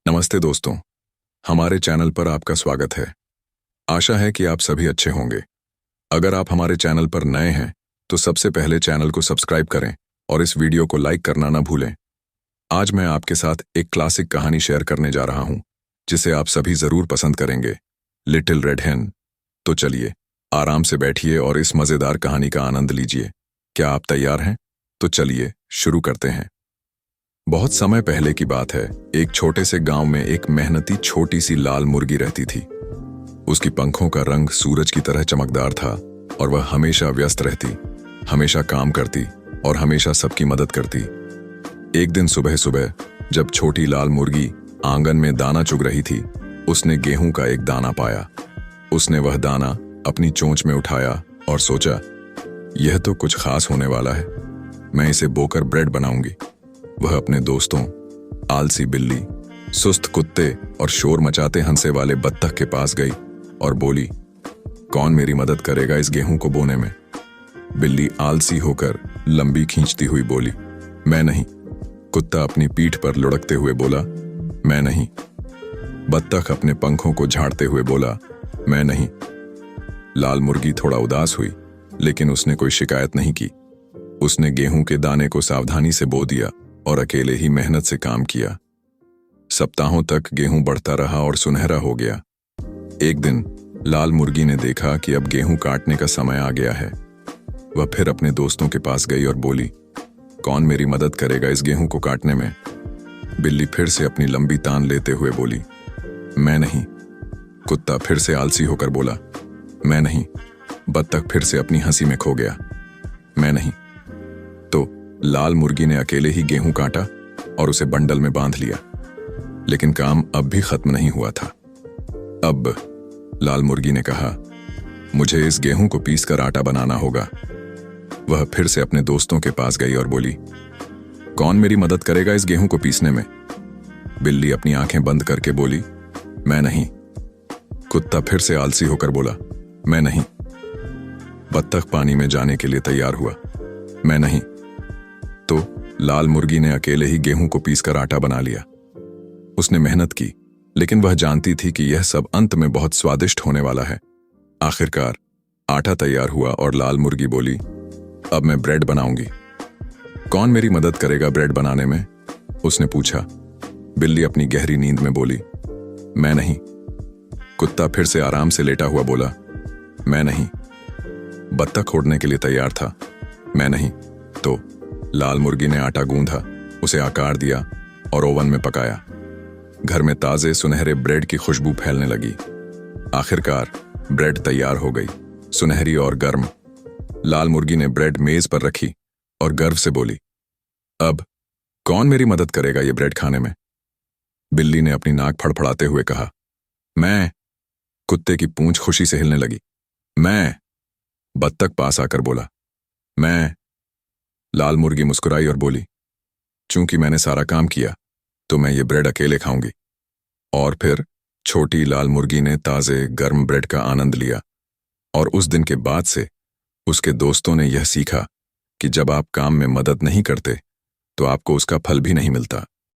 नमस्ते दोस्तों, हमारे चैनल पर आपका स्वागत है। आशा है कि आप सभी अच्छे होंगे। अगर आप हमारे चैनल पर नए हैं तो सबसे पहले चैनल को सब्सक्राइब करें और इस वीडियो को लाइक करना ना भूलें। आज मैं आपके साथ एक क्लासिक कहानी शेयर करने जा रहा हूं जिसे आप सभी जरूर पसंद करेंगे, लिटिल रेड हेन। तो चलिए आराम से बैठिए और इस मजेदार कहानी का आनंद लीजिए। क्या आप तैयार हैं? तो चलिए शुरू करते हैं। बहुत समय पहले की बात है। एक छोटे से गांव में एक मेहनती छोटी सी लाल मुर्गी रहती थी। उसकी पंखों का रंग सूरज की तरह चमकदार था और वह हमेशा व्यस्त रहती, हमेशा काम करती और हमेशा सबकी मदद करती। एक दिन सुबह सुबह जब छोटी लाल मुर्गी आंगन में दाना चुग रही थी, उसने गेहूं का एक दाना पाया। उसने वह दाना अपनी चोंच में उठाया और सोचा, यह तो कुछ खास होने वाला है। मैं इसे बोकर ब्रेड बनाऊंगी। वह अपने दोस्तों, आलसी बिल्ली, सुस्त कुत्ते और शोर मचाते हंसे वाले बत्तख के पास गई और बोली, कौन मेरी मदद करेगा इस गेहूं को बोने में? बिल्ली आलसी होकर लंबी खींचती हुई बोली, मैं नहीं। कुत्ता अपनी पीठ पर लुढ़कते हुए बोला, मैं नहीं। बत्तख अपने पंखों को झाड़ते हुए बोला, मैं नहीं। लाल मुर्गी थोड़ा उदास हुई, लेकिन उसने कोई शिकायत नहीं की। उसने गेहूं के दाने को सावधानी से बो दिया और अकेले ही मेहनत से काम किया। सप्ताहों तक गेहूं बढ़ता रहा और सुनहरा हो गया। एक दिन लाल मुर्गी ने देखा कि अब गेहूं काटने का समय आ गया है। वह फिर अपने दोस्तों के पास गई और बोली, कौन मेरी मदद करेगा इस गेहूं को काटने में? बिल्ली फिर से अपनी लंबी तान लेते हुए बोली, मैं नहीं। कुत्ता फिर से आलसी होकर बोला, मैं नहीं। बत्तख फिर से अपनी हंसी में खो गया, मैं नहीं। तो लाल मुर्गी ने अकेले ही गेहूं काटा और उसे बंडल में बांध लिया। लेकिन काम अब भी खत्म नहीं हुआ था। अब लाल मुर्गी ने कहा, मुझे इस गेहूं को पीसकर आटा बनाना होगा। वह फिर से अपने दोस्तों के पास गई और बोली, कौन मेरी मदद करेगा इस गेहूं को पीसने में? बिल्ली अपनी आंखें बंद करके बोली, मैं नहीं। कुत्ता फिर से आलसी होकर बोला, मैं नहीं। बत्तख पानी में जाने के लिए तैयार हुआ, मैं नहीं। तो लाल मुर्गी ने अकेले ही गेहूं को पीसकर आटा बना लिया। उसने मेहनत की, लेकिन वह जानती थी कि यह सब अंत में बहुत स्वादिष्ट होने वाला है। आखिरकार आटा तैयार हुआ और लाल मुर्गी बोली, अब मैं ब्रेड बनाऊंगी। कौन मेरी मदद करेगा ब्रेड बनाने में? उसने पूछा। बिल्ली अपनी गहरी नींद में बोली, मैं नहीं। कुत्ता फिर से आराम से लेटा हुआ बोला, मैं नहीं। बत्तख उड़ने के लिए तैयार था, मैं नहीं। तो लाल मुर्गी ने आटा गूंधा, उसे आकार दिया और ओवन में पकाया। घर में ताजे सुनहरे ब्रेड की खुशबू फैलने लगी। आखिरकार ब्रेड तैयार हो गई, सुनहरी और गर्म। लाल मुर्गी ने ब्रेड मेज पर रखी और गर्व से बोली, अब कौन मेरी मदद करेगा ये ब्रेड खाने में? बिल्ली ने अपनी नाक फड़फड़ाते हुए कहा, मैं। कुत्ते की पूंछ खुशी से हिलने लगी, मैं। बत्तख पास आकर बोला, मैं। लाल मुर्गी मुस्कुराई और बोली, चूंकि मैंने सारा काम किया तो मैं ये ब्रेड अकेले खाऊंगी। और फिर छोटी लाल मुर्गी ने ताजे गर्म ब्रेड का आनंद लिया। और उस दिन के बाद से उसके दोस्तों ने यह सीखा कि जब आप काम में मदद नहीं करते तो आपको उसका फल भी नहीं मिलता।